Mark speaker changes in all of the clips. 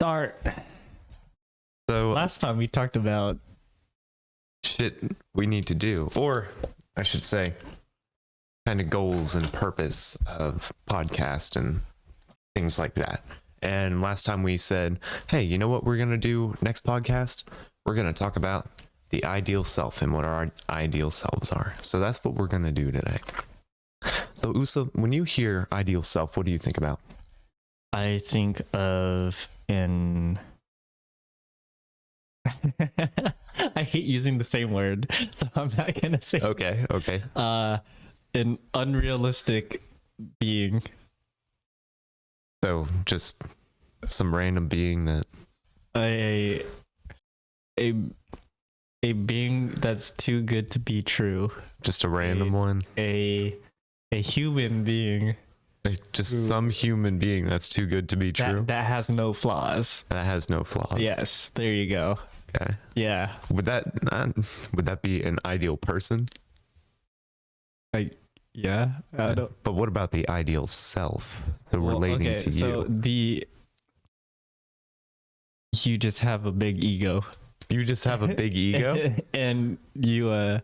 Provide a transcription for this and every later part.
Speaker 1: start.
Speaker 2: So
Speaker 1: Last time we talked about
Speaker 2: shit we need to do, or I should say, kind of goals and purpose of podcast and things like that. And last time we said, hey, you know what we're going to do next podcast? We're going to talk about the ideal self and what our ideal selves are. So that's what we're going to do today. So Usa, when you hear ideal self, what do you think about?
Speaker 1: I think of an I hate using the same word, so I'm not gonna say
Speaker 2: Okay.
Speaker 1: an unrealistic being.
Speaker 2: So just some random being that
Speaker 1: A being that's too good to be true.
Speaker 2: just a random one.
Speaker 1: A human being
Speaker 2: Like just some human being that's too good to be true.
Speaker 1: that has no flaws.
Speaker 2: That has no flaws.
Speaker 1: Yes, there you go.
Speaker 2: Okay.
Speaker 1: Yeah.
Speaker 2: Would that be an ideal person?
Speaker 1: Yeah. I don't,
Speaker 2: But what about the ideal self? So
Speaker 1: well,
Speaker 2: relating
Speaker 1: okay,
Speaker 2: to
Speaker 1: so
Speaker 2: you.
Speaker 1: you just have a big ego.
Speaker 2: You just have a big ego?
Speaker 1: And you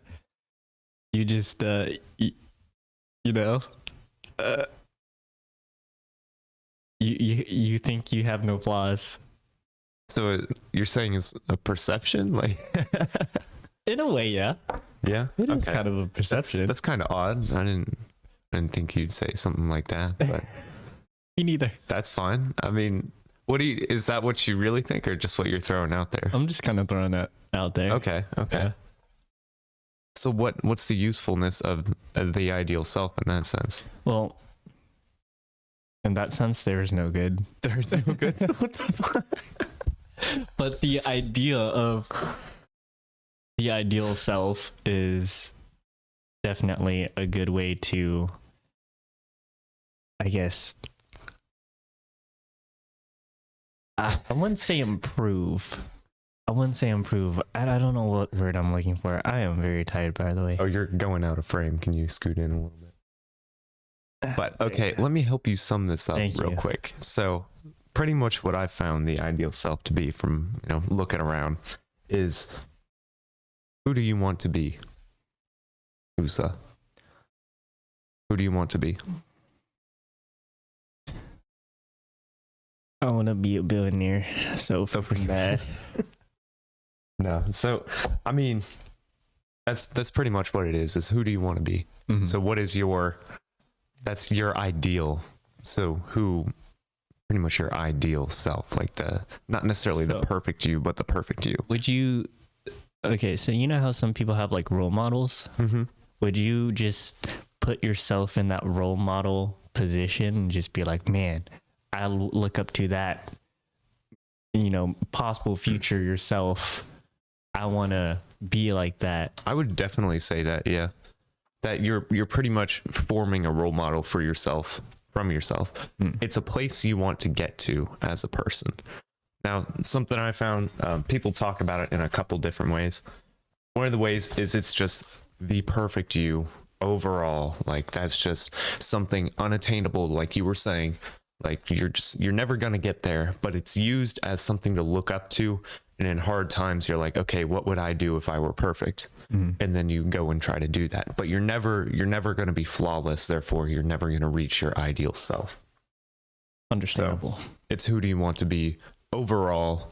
Speaker 1: just you know you think you have no flaws.
Speaker 2: So you're saying it's a perception? Like
Speaker 1: In a way, yeah.
Speaker 2: yeah.
Speaker 1: It is kind of a perception.
Speaker 2: That's kind of odd. I didn't think you'd say something like that, but
Speaker 1: Me neither.
Speaker 2: that's fine. I mean, is that what you really think or just what you're throwing out there?
Speaker 1: I'm just kind of throwing that out there.
Speaker 2: Okay.
Speaker 1: Yeah.
Speaker 2: So what's the usefulness of the ideal self in that sense?
Speaker 1: Well, in that sense, there is no good.
Speaker 2: There's no good. What the fuck?
Speaker 1: But the idea of the ideal self is definitely a good way to, I guess, I wouldn't say improve. I don't know what word I'm looking for. I am very tired, by the way.
Speaker 2: Oh, you're going out of frame. Can you scoot in a little bit? But okay, let me help you sum this up
Speaker 1: Thank
Speaker 2: real
Speaker 1: you.
Speaker 2: quick. So pretty much what I found the ideal self to be from, looking around is, who do you want to be? Usa. Who do you want to be?
Speaker 1: I want to be a billionaire. So pretty bad.
Speaker 2: No. So, I mean, that's pretty much what it is who do you want to be?
Speaker 1: Mhm.
Speaker 2: So what is that's your ideal. So pretty much your ideal self, like not necessarily the perfect you, but the perfect you.
Speaker 1: Would you, okay, so you know how some people have like role models?
Speaker 2: Mm-hmm.
Speaker 1: Would you just put yourself in that role model position and just be like, man, I look up to that, possible future yourself. I want to be like that.
Speaker 2: I would definitely say that, yeah. That you're pretty much forming a role model for yourself, from yourself. It's a place you want to get to as a person. Now, something I found, people talk about it in a couple different ways. One of the ways is it's just the perfect you overall. Like that's just something unattainable, like you were saying. Like you're never going to get there, but it's used as something to look up to. And in hard times, you're like, okay, what would I do if I were perfect? And then you go and try to do that. But you're never going to be flawless. Therefore, you're never going to reach your ideal self.
Speaker 1: Understandable.
Speaker 2: So it's who do you want to be overall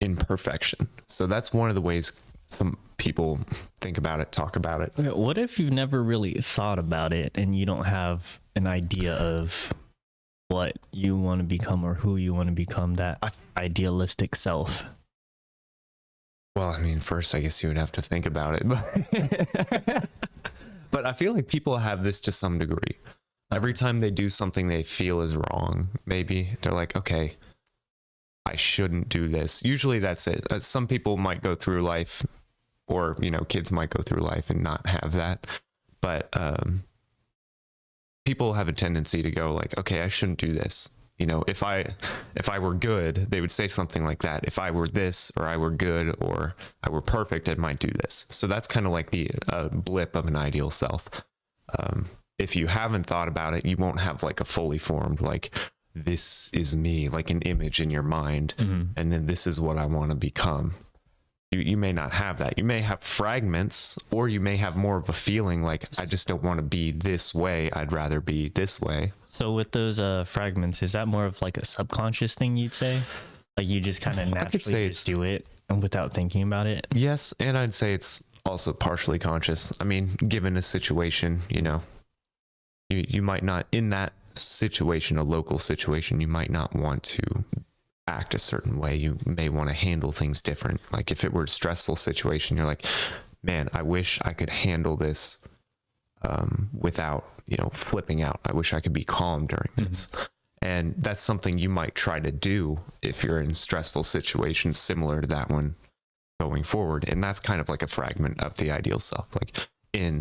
Speaker 2: in perfection. So that's one of the ways some people think about it, talk about it.
Speaker 1: Okay, what if you've never really thought about it and you don't have an idea of what you want to become or who you want to become, that idealistic self?
Speaker 2: Well, I mean, first, I guess you would have to think about it. But I feel like people have this to some degree. Every time they do something they feel is wrong, maybe they're like, okay, I shouldn't do this. Usually that's it. Some people might go through life, or, kids might go through life and not have that. But people have a tendency to go like, okay, I shouldn't do this. If I were good, they would say something like that. If I were this, or I were good, or I were perfect, I might do this. So that's kind of like the blip of an ideal self. If you haven't thought about it, you won't have like a fully formed, like, this is me, like an image in your mind, and then this is what I want to become. You may not have that. You may have fragments, or you may have more of a feeling like, I just don't want to be this way. I'd rather be this way.
Speaker 1: So with those fragments, is that more of like a subconscious thing, you'd say? Like you just kind of naturally just do it without thinking about it?
Speaker 2: Yes, and I'd say it's also partially conscious. I mean, given a situation, you know, you might not, in that situation, a local situation, you might not want to act a certain way. You may want to handle things different. Like if it were a stressful situation, you're like, man, I wish I could handle this without, you know, flipping out. I wish I could be calm during this. And that's something you might try to do if you're in stressful situations similar to that one going forward. And that's kind of like a fragment of the ideal self. Like in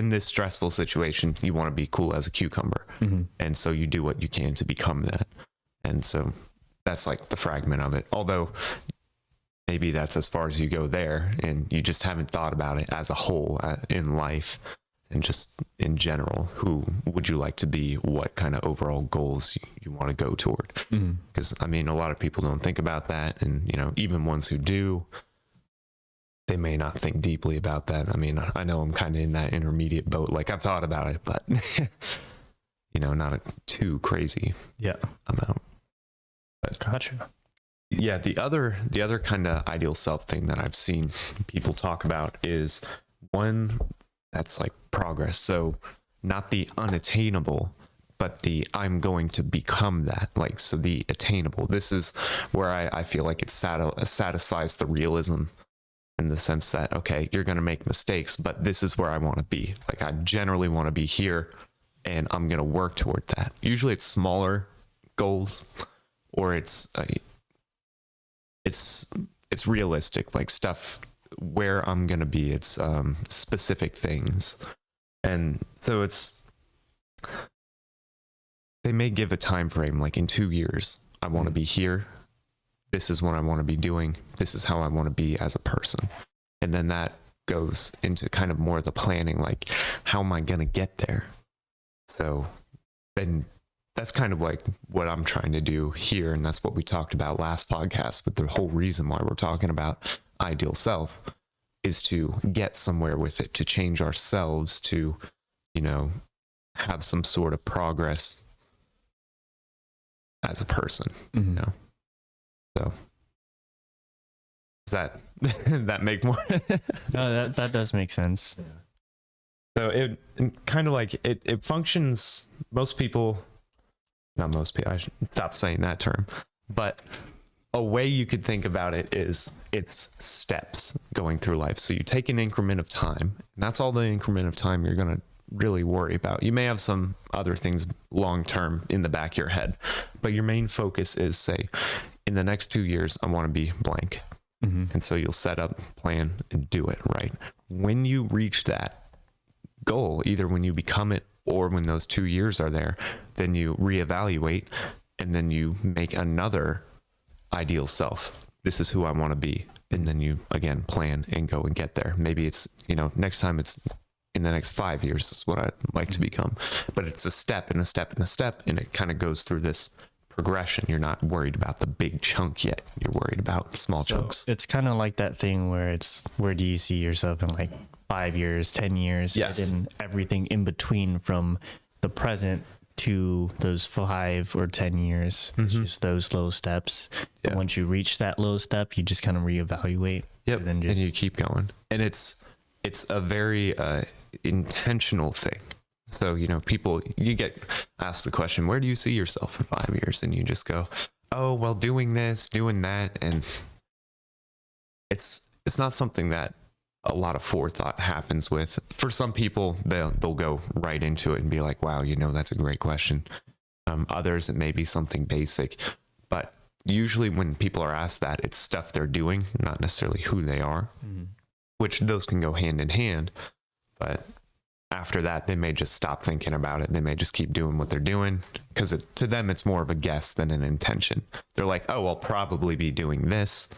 Speaker 2: this stressful situation, you want to be cool as a cucumber. And so you do what you can to become that. And so that's like the fragment of it. Although maybe that's as far as you go there, and you just haven't thought about it as a whole in life. And just in general, who would you like to be? What kind of overall goals you want to go toward? Because I mean, a lot of people don't think about that. And, you know, even ones who do, they may not think deeply about that. I mean, I know I'm kind of in that intermediate boat. Like I've thought about it, but, you know, not a too crazy amount. But
Speaker 1: Gotcha.
Speaker 2: yeah, the other kind of ideal self thing that I've seen people talk about is one that's like progress. So not the unattainable, but the I'm going to become that. Like, so the attainable. This is where I feel like it satisfies the realism, in the sense that, okay, you're going to make mistakes, but this is where I want to be. Like I generally want to be here, and I'm going to work toward that. Usually it's smaller goals, or it's realistic, like stuff where I'm going to be. It's specific things. And so they may give a time frame, like in 2 years, I want to be here. This is what I want to be doing. This is how I want to be as a person. And then that goes into kind of more of the planning, like how am I going to get there? So then that's kind of like what I'm trying to do here. And that's what we talked about last podcast, but the whole reason why we're talking about ideal self is to get somewhere with it, to change ourselves, to, you know, have some sort of progress as a person, you know? So does that make more?
Speaker 1: No, that does make sense.
Speaker 2: So it kind of like it functions. Most people, not most people, I should stop saying that term, but a way you could think about it is it's steps going through life. So you take an increment of time, and that's all the increment of time you're going to really worry about. You may have some other things long term in the back of your head, but your main focus is, say, in the next 2 years, I want to be blank. And so you'll set up, plan, and do it, right? When you reach that goal, either when you become it or when those 2 years are there, then you reevaluate, and then you make another ideal self. This is who I want to be. And then you, again, plan and go and get there. Maybe it's, you know, next time it's in the next 5 years is what I'd like to become. But it's a step and a step and a step, and it kind of goes through this progression. You're not worried about the big chunk yet. You're worried about small chunks.
Speaker 1: It's kind of like that thing where it's, where do you see yourself in like 5 years, 10 years,
Speaker 2: Yes.
Speaker 1: and then everything in between from the present to those 5 or 10 years. It's just those little steps.
Speaker 2: Yeah.
Speaker 1: And once you reach that little step, you just kind of reevaluate.
Speaker 2: Yep.
Speaker 1: And
Speaker 2: And you keep going. And it's a very intentional thing. So, you know, you get asked the question, where do you see yourself in 5 years? And you just go, oh, well, doing this, doing that. And it's not something that a lot of forethought happens with. For some people, they'll go right into it and be like, wow, you know, that's a great question. Others, it may be something basic, but usually when people are asked that, it's stuff they're doing, not necessarily who they are, which those can go hand in hand. But after that, they may just stop thinking about it. They may just keep doing what they're doing, because to them, it's more of a guess than an intention. They're like, oh, I'll probably be doing this.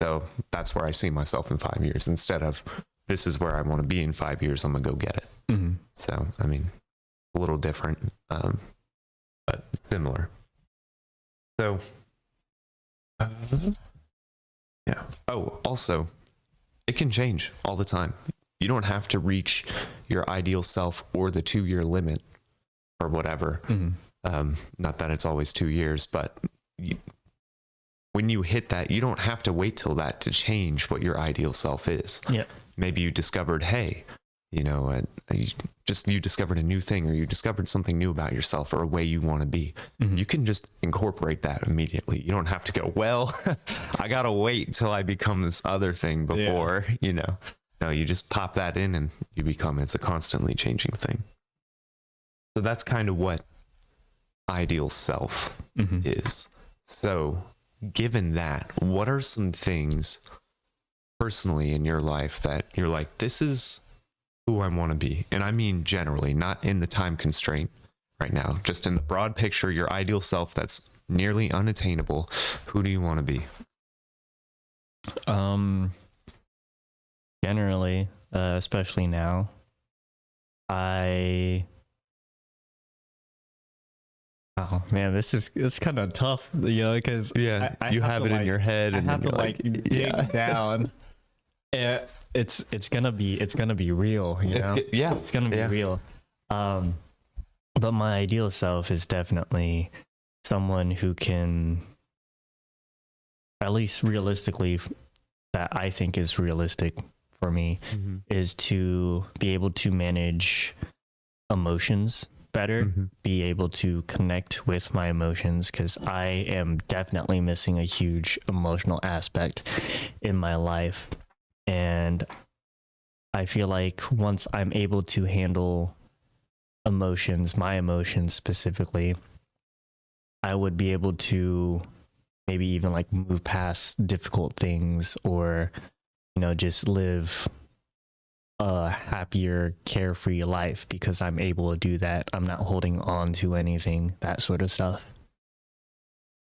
Speaker 2: So that's where I see myself in 5 years, instead of this is where I want to be in 5 years. I'm going to go get it. So, I mean, a little different. but similar. So, yeah. Oh, also, it can change all the time. You don't have to reach your ideal self or the 2-year limit or whatever. Not that it's always 2 years, but when you hit that, you don't have to wait till that to change what your ideal self is.
Speaker 1: Yeah.
Speaker 2: Maybe you discovered, hey, you discovered a new thing, or you discovered something new about yourself or a way you want to be. You can just incorporate that immediately. You don't have to go, well, I gotta wait till I become this other thing before, No, you just pop that in and you become, it's a constantly changing thing. So that's kind of what ideal self is. So given that, what are some things personally in your life that you're like, this is who I want to be? And I mean generally, not in the time constraint right now, just in the broad picture, your ideal self that's nearly unattainable. Who do you want to be?
Speaker 1: Generally, especially now, oh man, it's kind of tough, because I
Speaker 2: you have it in your head, and
Speaker 1: I have to
Speaker 2: like
Speaker 1: dig down. It's gonna be real, it's gonna be real. But my ideal self is definitely someone who can, at least realistically, that I think is realistic for me, is to be able to manage emotions better, be able to connect with my emotions, because I am definitely missing a huge emotional aspect in my life. And I feel like once I'm able to handle emotions, my emotions specifically, I would be able to maybe even like move past difficult things, or just live a happier, carefree life, because I'm able to do that. I'm not holding on to anything, that sort of stuff.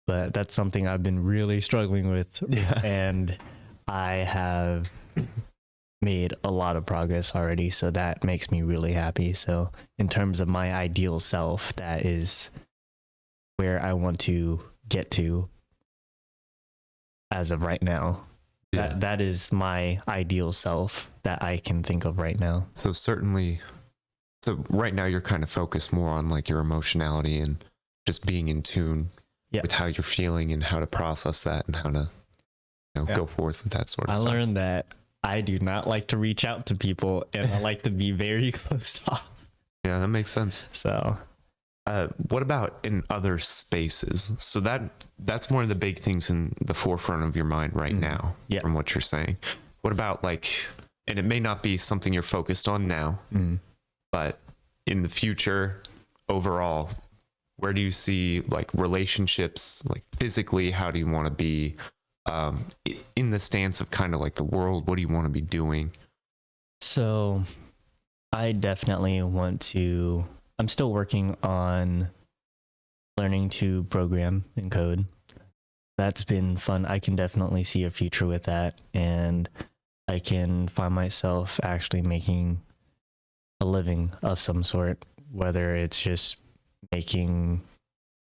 Speaker 1: But that's something I've been really struggling with, and I have made a lot of progress already, so that makes me really happy. So in terms of my ideal self, that is where I want to get to as of right now. That is my ideal self that I can think of right now.
Speaker 2: So certainly, right now you're kind of focused more on like your emotionality and just being in tune with how you're feeling and how to process that and how to go forth with that sort of stuff.
Speaker 1: I learned that I do not like to reach out to people, and I like to be very closed off.
Speaker 2: Yeah, that makes sense.
Speaker 1: So
Speaker 2: what about in other spaces? So that's one of the big things in the forefront of your mind right now, from what you're saying. What about and it may not be something you're focused on now, but in the future, overall, where do you see like relationships, like physically, how do you want to be in the stance of kind of like the world? What do you want to be doing?
Speaker 1: So I definitely want to, I'm still working on learning to program and code. That's been fun. I can definitely see a future with that, and I can find myself actually making a living of some sort, whether it's just making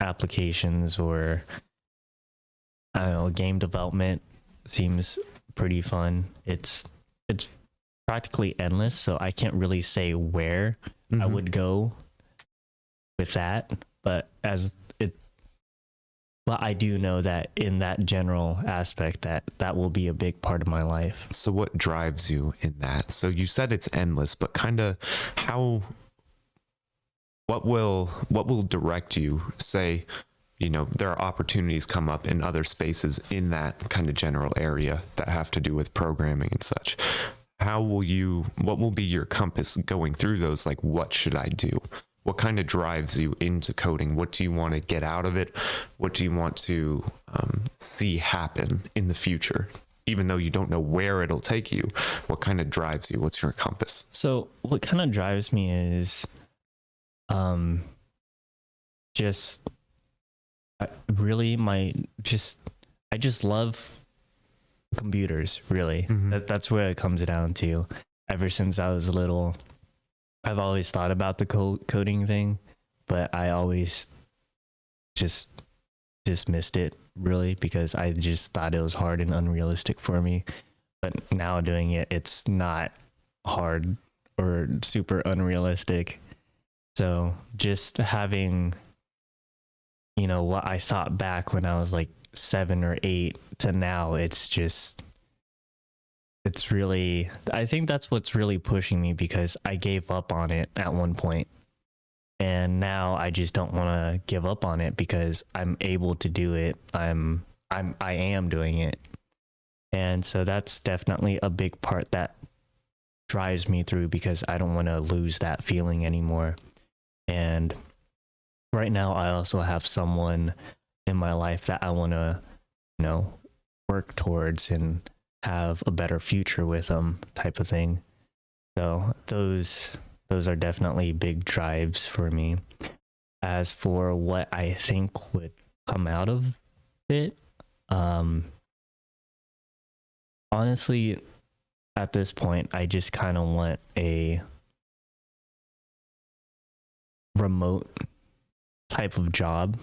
Speaker 1: applications or, I don't know, game development seems pretty fun. It's practically endless, so I can't really say where I would go with that, but I do know that in that general aspect that will be a big part of my life.
Speaker 2: So what drives you in that? So you said it's endless, but kind of what will direct you? Say, there are opportunities come up in other spaces in that kind of general area that have to do with programming and such. What will be your compass going through those? Like, what should I do? What kind of drives you into coding? What do you want to get out of it? What do you want to see happen in the future? Even though you don't know where it'll take you, what kind of drives you? What's your compass?
Speaker 1: So what kind of drives me is just really I just love computers, really. That's where it comes down to. Ever since I was little, I've always thought about the coding thing, but I always just dismissed it really because I just thought it was hard and unrealistic for me. But now doing it, it's not hard or super unrealistic. So just having, what I thought back when I was like 7 or 8 to now, it's really, I think that's what's really pushing me because I gave up on it at one point. And now I just don't want to give up on it because I'm able to do it. I am doing it. And so that's definitely a big part that drives me through because I don't want to lose that feeling anymore. And right now I also have someone in my life that I want to, work towards and have a better future with them type of thing. So those are definitely big drives for me. As for what I think would come out of it, honestly, at this point, I just kind of want a remote type of job,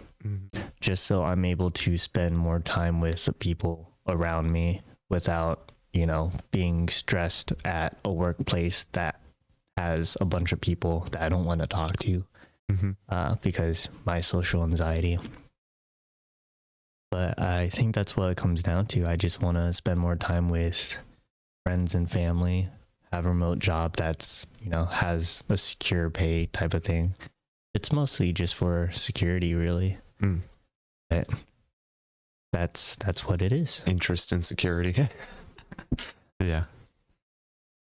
Speaker 1: just so I'm able to spend more time with the people around me without, being stressed at a workplace that has a bunch of people that I don't want to talk to because my social anxiety. But I think that's what it comes down to. I just want to spend more time with friends and family, have a remote job that's, has a secure pay type of thing. It's mostly just for security, really. But that's what it is.
Speaker 2: Interest in security. Yeah.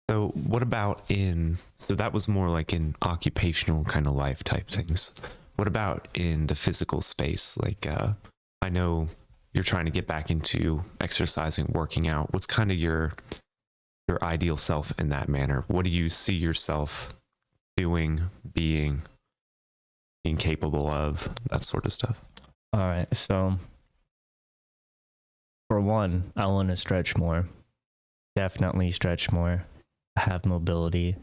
Speaker 2: So what about so that was more like in occupational kind of life type things. What about in the physical space? Like, I know you're trying to get back into exercising, working out. What's kind of your ideal self in that manner? What do you see yourself doing, being capable of, that sort of stuff?
Speaker 1: All right. So for one, I want to stretch more. Definitely stretch more. Have mobility.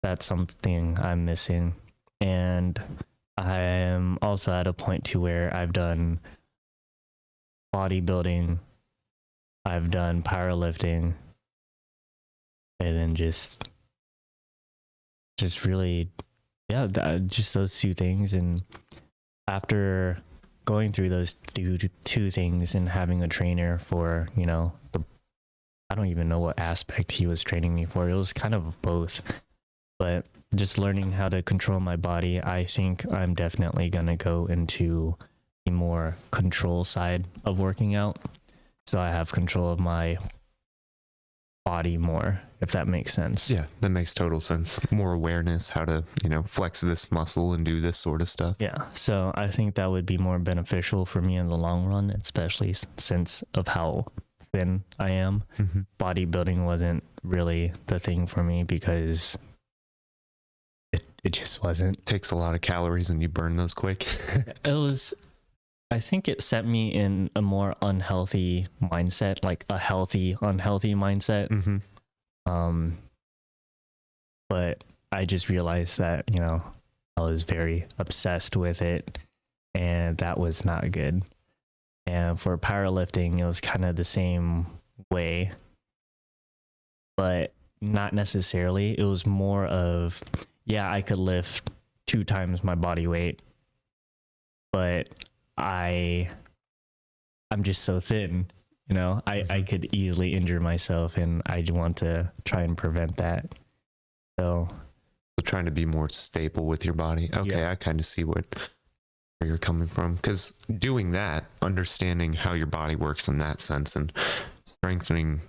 Speaker 1: That's something I'm missing. And I am also at a point to where I've done bodybuilding, I've done powerlifting, and then just really, just those two things. And after going through those two things and having a trainer for, I don't even know what aspect he was training me for. It was kind of both, but just learning how to control my body, I think I'm definitely going to go into the more control side of working out. So I have control of my body more, if that makes sense.
Speaker 2: Yeah, that makes total sense. More awareness, how to, flex this muscle and do this sort of stuff.
Speaker 1: Yeah. So I think that would be more beneficial for me in the long run, especially since of how thin I am. Bodybuilding wasn't really the thing for me because it just wasn't.
Speaker 2: Takes a lot of calories and you burn those quick.
Speaker 1: I think it set me in a more unhealthy mindset, like a healthy, unhealthy mindset. But I just realized that, I was very obsessed with it and that was not good. And for powerlifting, it was kind of the same way, but not necessarily. It was more of, I could lift 2 times my body weight, but I'm just so thin, I could easily injure myself and I want to try and prevent that. So
Speaker 2: trying to be more stable with your body. Okay. Yeah. I kind of see where you're coming from, because doing that, understanding how your body works in that sense and strengthening,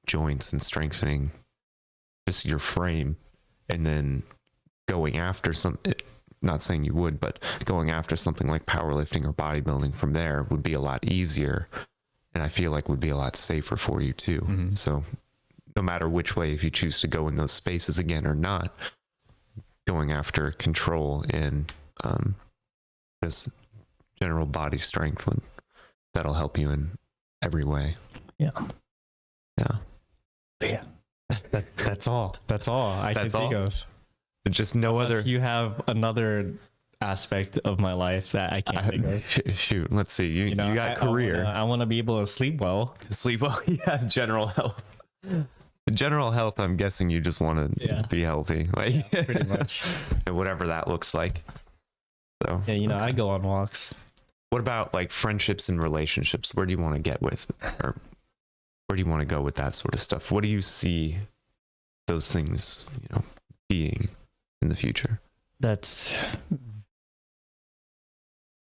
Speaker 2: joints and strengthening just your frame, and then going after not saying you would, but going after something like powerlifting or bodybuilding from there would be a lot easier. And I feel like would be a lot safer for you too. So no matter which way, if you choose to go in those spaces again or not, going after control and just general body strength, that'll help you in every way.
Speaker 1: Yeah. That's all I can think of.
Speaker 2: Just no other.
Speaker 1: You have another aspect of my life that I can't think of.
Speaker 2: Shoot, let's see. You got career.
Speaker 1: I want to be able to sleep well.
Speaker 2: Sleep well. Yeah, general health. General health, I'm guessing you just want to be healthy. Like,
Speaker 1: yeah, pretty much.
Speaker 2: Whatever that looks like. So
Speaker 1: yeah, I go on walks.
Speaker 2: What about like friendships and relationships? Where do you want to get with, or where do you want to go with that sort of stuff? What do you see those things, being in the future?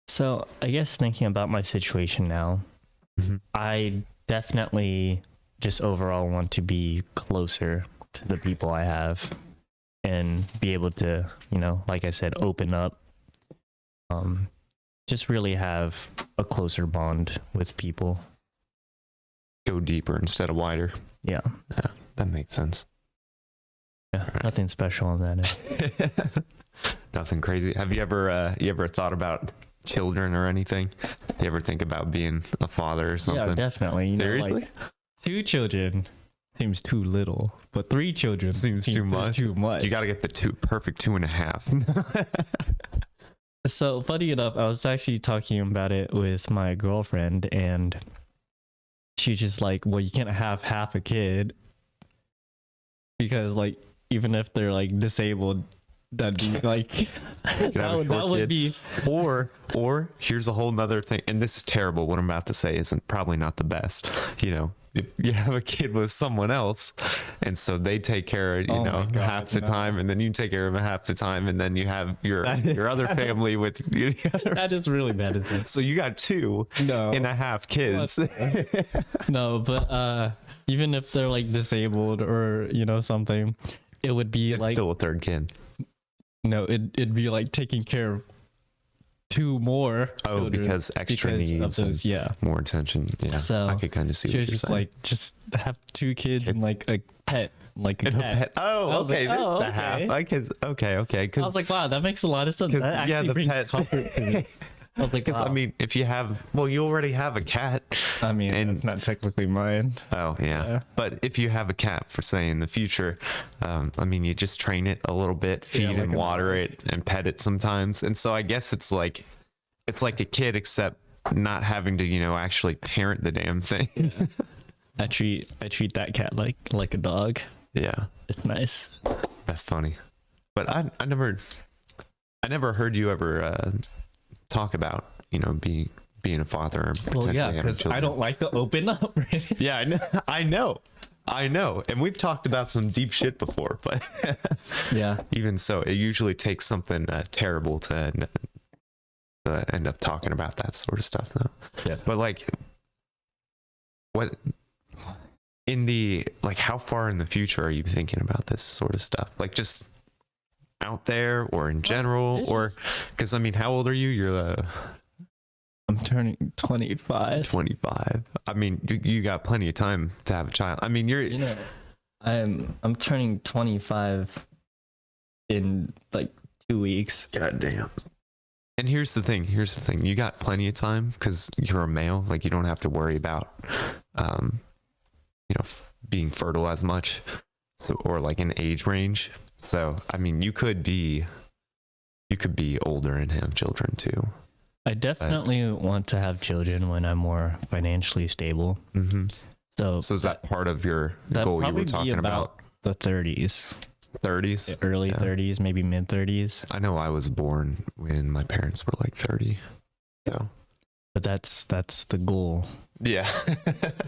Speaker 1: So I guess thinking about my situation now, I definitely just overall want to be closer to the people I have and be able to, like I said, open up, just really have a closer bond with people.
Speaker 2: Go deeper instead of wider.
Speaker 1: Yeah,
Speaker 2: that makes sense.
Speaker 1: Yeah, right. Nothing special on that end.
Speaker 2: Nothing crazy. Have you ever thought about children or anything? You ever think about being a father or something?
Speaker 1: Yeah, definitely.
Speaker 2: Seriously?
Speaker 1: 2 children seems too little, but 3 children
Speaker 2: seems too much.
Speaker 1: Too much.
Speaker 2: You got to get the perfect 2.5.
Speaker 1: So funny enough, I was actually talking about it with my girlfriend, and she's just like, "Well, you can't have half a kid because, like, even if they're like disabled, that'd be like that would be." Or
Speaker 2: here's a whole nother thing, and this is terrible. What I'm about to say isn't probably not the best. If you have a kid with someone else, and so they take care of half the time, and then you take care of it half the time, and then you have your other family with you.
Speaker 1: That is really bad, isn't it?
Speaker 2: So you got 2.5 kids.
Speaker 1: No, but even if they're like disabled or something, it would be
Speaker 2: it's
Speaker 1: like
Speaker 2: still a third kid.
Speaker 1: No, it'd be like taking care of 2 more.
Speaker 2: Because extra needs those, more attention. Yeah, so I could kind of see what you're
Speaker 1: just
Speaker 2: saying.
Speaker 1: Like, just have 2 kids and like a pet, like a cat.
Speaker 2: Oh, okay.
Speaker 1: Like,
Speaker 2: okay. Half. Okay.
Speaker 1: I was like, wow, that makes a lot of sense. That actually brings comfort to me. I was like,
Speaker 2: wow. I mean, if you you already have a cat.
Speaker 1: I mean, and it's not technically mine.
Speaker 2: Oh, yeah. But if you have a cat, for say in the future, you just train it a little bit, feed and water it and pet it sometimes. And so I guess it's like a kid, except not having to, actually parent the damn thing.
Speaker 1: Yeah. I treat that cat like a dog.
Speaker 2: Yeah.
Speaker 1: It's nice.
Speaker 2: That's funny. But I never heard you ever talk about being a father or potentially having children.
Speaker 1: I don't like to open up.
Speaker 2: Yeah, I know, and we've talked about some deep shit before, but
Speaker 1: yeah,
Speaker 2: even so, it usually takes something terrible to end up talking about that sort of stuff, though.
Speaker 1: Yeah,
Speaker 2: but like, what in the how far in the future are you thinking about this sort of stuff? Like, just out there or in general, or because how old are you? You're
Speaker 1: I'm turning 25.
Speaker 2: I mean, you got plenty of time to have a child. I mean,
Speaker 1: I'm turning 25 in like 2 weeks.
Speaker 2: God damn. And here's the thing. You got plenty of time because you're a male. Like, you don't have to worry about being fertile as much, or like an age range. So, you could be older and have children too.
Speaker 1: I definitely want to have children when I'm more financially stable.
Speaker 2: Mm-hmm.
Speaker 1: So
Speaker 2: is that part of your goal you were talking about?
Speaker 1: The 30s.
Speaker 2: 30s?
Speaker 1: Early 30s, maybe mid 30s.
Speaker 2: I know I was born when my parents were like 30. So.
Speaker 1: But that's the goal.
Speaker 2: Yeah.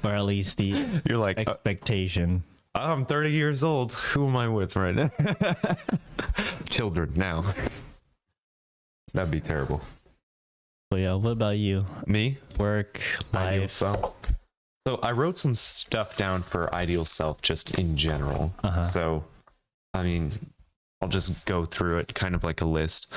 Speaker 1: Or at least the
Speaker 2: You're like
Speaker 1: expectation.
Speaker 2: I'm 30 years old. Who am I with right now? Children now. That'd be terrible.
Speaker 1: But yeah, what about you?
Speaker 2: Me?
Speaker 1: Work,
Speaker 2: ideal
Speaker 1: life.
Speaker 2: self. So I wrote some stuff down for ideal self just in general.
Speaker 1: Uh-huh.
Speaker 2: So, I'll just go through it kind of like a list.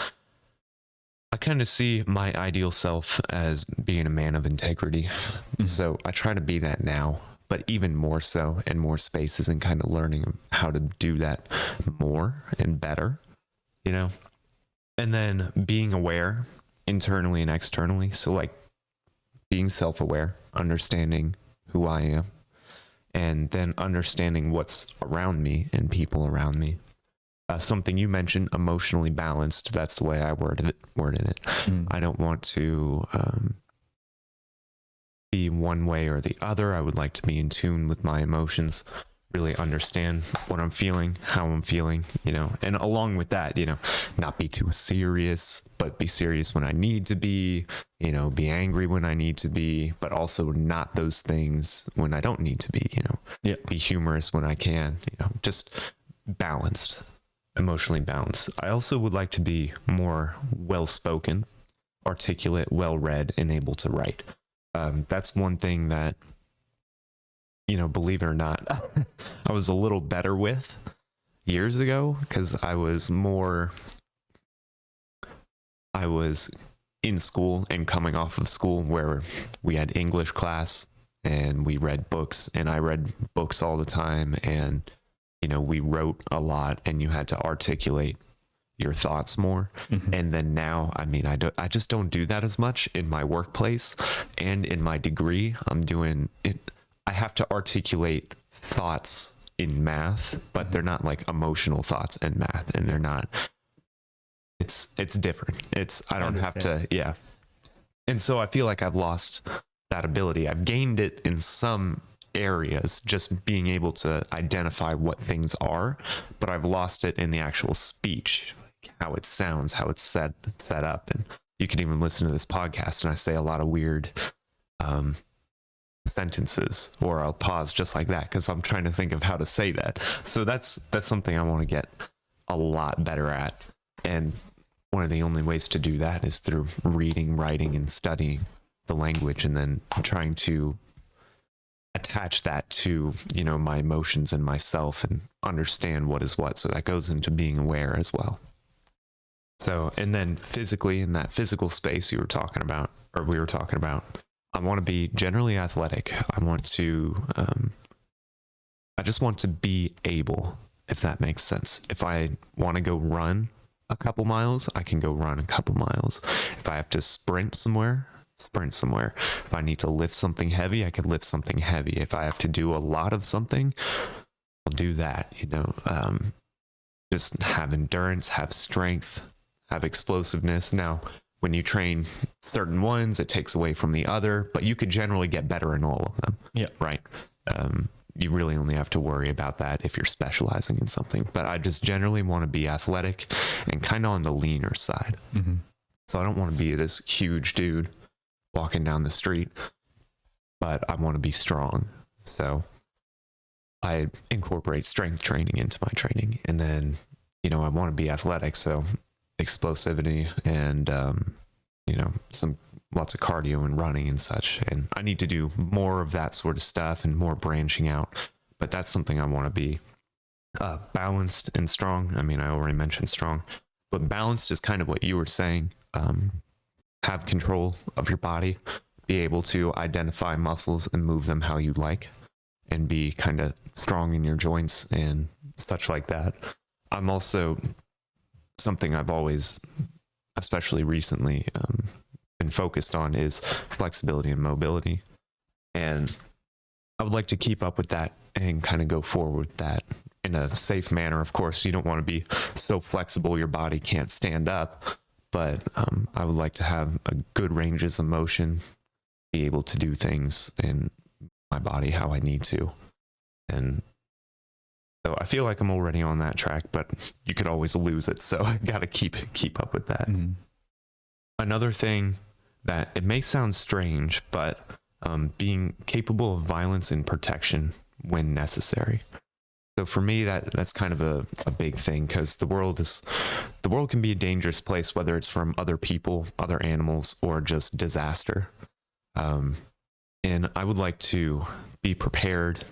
Speaker 2: I kind of see my ideal self as being a man of integrity. Mm-hmm. So I try to be that now, but even more so, and more spaces, and kind of learning how to do that more and better, and then being aware internally and externally. So like being self-aware, understanding who I am, and then understanding what's around me and people around me. something you mentioned, emotionally balanced. That's the way I worded it. I don't want to be one way or the other. I would like to be in tune with my emotions, really understand what I'm feeling, how I'm feeling, and along with that, not be too serious, but be serious when I need to be be angry when I need to be, but also not those things when I don't need to be, be humorous when I can, just balanced, emotionally balanced. I also would like to be more well-spoken, articulate, well-read, and able to write. That's one thing that, believe it or not, I was a little better with years ago, because I was in school and coming off of school where we had English class and we read books, and I read books all the time, and we wrote a lot, and you had to articulate your thoughts more. And then now, I just don't do that as much in my workplace, and in my degree I'm doing it. I have to articulate thoughts in math, but they're not like emotional thoughts in math, and they're not, it's different. I don't have to, yeah. And so I feel like I've lost that ability. I've gained it in some areas, just being able to identify what things are, but I've lost it in the actual speech, how it sounds, how it's set up. And you can even listen to this podcast and I say a lot of weird sentences, or I'll pause just like that because I'm trying to think of how to say that. So that's something I want to get a lot better at. And one of the only ways to do that is through reading, writing, and studying the language, and then trying to attach that to, my emotions and myself, and understand what is what. So that goes into being aware as well. So, and then physically, in that physical space we were talking about, I want to be generally athletic. I just want to be able, if that makes sense. If I want to go run a couple miles, I can go run a couple miles. If I have to sprint somewhere. If I need to lift something heavy, I can lift something heavy. If I have to do a lot of something, I'll do that, just have endurance, have strength, have explosiveness. Now, when you train certain ones, it takes away from the other, but you could generally get better in all of them.
Speaker 1: Yeah.
Speaker 2: Right. You really only have to worry about that if you're specializing in something. But I just generally want to be athletic and kind of on the leaner side. So I don't want to be this huge dude walking down the street, but I want to be strong. So I incorporate strength training into my training. And then, I want to be athletic. So explosivity and, lots of cardio and running and such. And I need to do more of that sort of stuff and more branching out. But that's something I want to be balanced and strong. I already mentioned strong, but balanced is kind of what you were saying. Have control of your body, be able to identify muscles and move them how you like, and be kind of strong in your joints and such like that. I'm also, something I've always, especially recently, been focused on is flexibility and mobility. And I would like to keep up with that and kind of go forward with that in a safe manner. Of course, you don't want to be so flexible your body can't stand up, but I would like to have a good ranges of motion, be able to do things in my body how I need to. And so I feel like I'm already on that track, but you could always lose it. So I got to keep up with that. Another thing that it may sound strange, but being capable of violence and protection when necessary. So for me, that's kind of a big thing, because the world can be a dangerous place, whether it's from other people, other animals, or just disaster. And I would like to be prepared,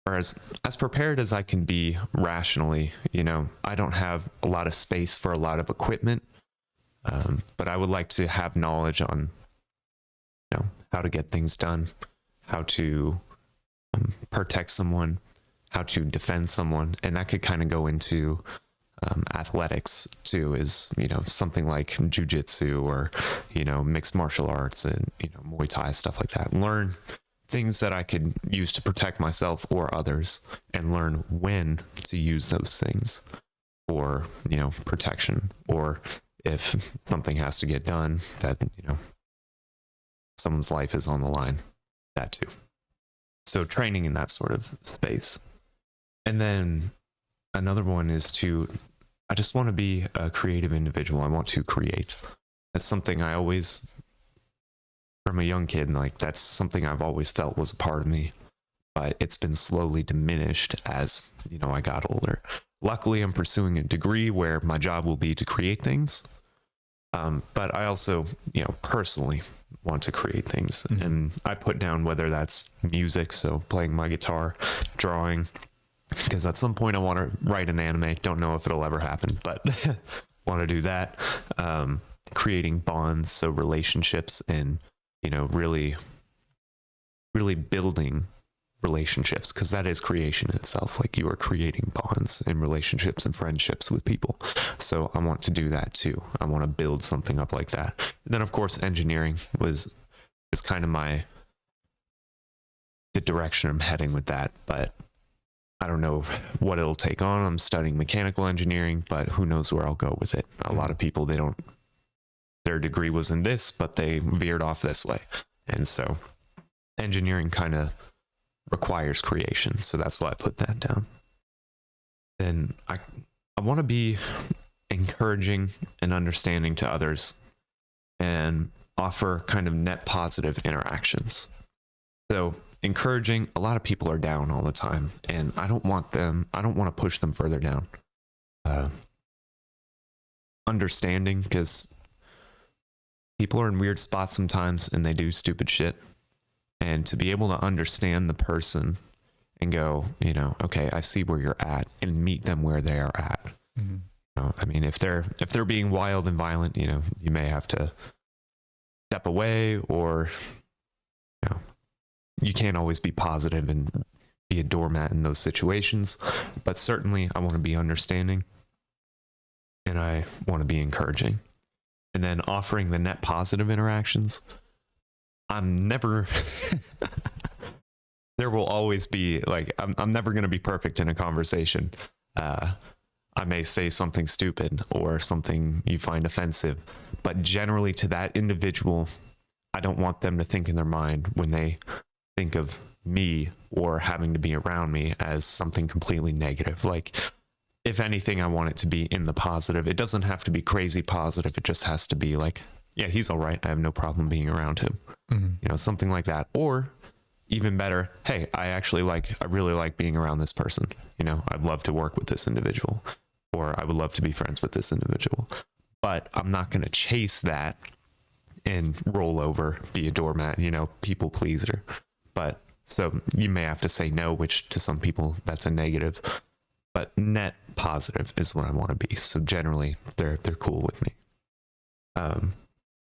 Speaker 2: or as prepared as I can be rationally. I don't have a lot of space for a lot of equipment, but I would like to have knowledge on, how to get things done, how to protect someone, how to defend someone. And that could kind of go into athletics too, is, something like jujitsu or, mixed martial arts and, Muay Thai, stuff like that. Learn things that I could use to protect myself or others, and learn when to use those things for, you know, protection, or if something has to get done that, you know, someone's life is on the line, that too. So training in that sort of space. And then another one is I just want to be a creative individual. I want to create. That's something I always, from a young kid, like that's something I've always felt was a part of me, but it's been slowly diminished as, you know, I got older. Luckily, I'm pursuing a degree where my job will be to create things. But I also, you know, personally want to create things. Mm-hmm. And I put down whether that's music, so playing my guitar, drawing, because at some point I want to write an anime. Don't know if it'll ever happen, but want to do that. Creating bonds, so relationships, and, you know, really building relationships, because that is creation itself. Like, you are creating bonds and relationships and friendships with people. So I want to do that too. I want to build something up like that. And then of course engineering is kind of the direction I'm heading with that, but I don't know what it'll take on. I'm studying mechanical engineering, but who knows where I'll go with it. A lot of people, their degree was in this, but they veered off this way. And so engineering kind of requires creation. So that's why I put that down. Then I want to be encouraging and understanding to others, and offer kind of net positive interactions. So encouraging, a lot of people are down all the time, and I don't want to push them further down. Understanding, because people are in weird spots sometimes and they do stupid shit. And to be able to understand the person and go, you know, okay, I see where you're at, and meet them where they are at. Mm-hmm. You know, I mean, if they're being wild and violent, you know, you may have to step away, or, you know, you can't always be positive and be a doormat in those situations. But certainly I want to be understanding, and I want to be encouraging. And then offering the net positive interactions. I'm never there will always be, like, I'm never going to be perfect in a conversation. I may say something stupid or something you find offensive, but generally to that individual, I don't want them to think in their mind, when they think of me or having to be around me, as something completely negative. Like, if anything, I want it to be in the positive. It doesn't have to be crazy positive. It just has to be like, yeah, he's all right. I have no problem being around him. Mm-hmm. You know, something like that. Or even better, hey, I really like being around this person. You know, I'd love to work with this individual, or I would love to be friends with this individual. But I'm not going to chase that and roll over, be a doormat, you know, people pleaser. But so you may have to say no, which to some people that's a negative. But net positive is what I want to be. So generally, they're cool with me.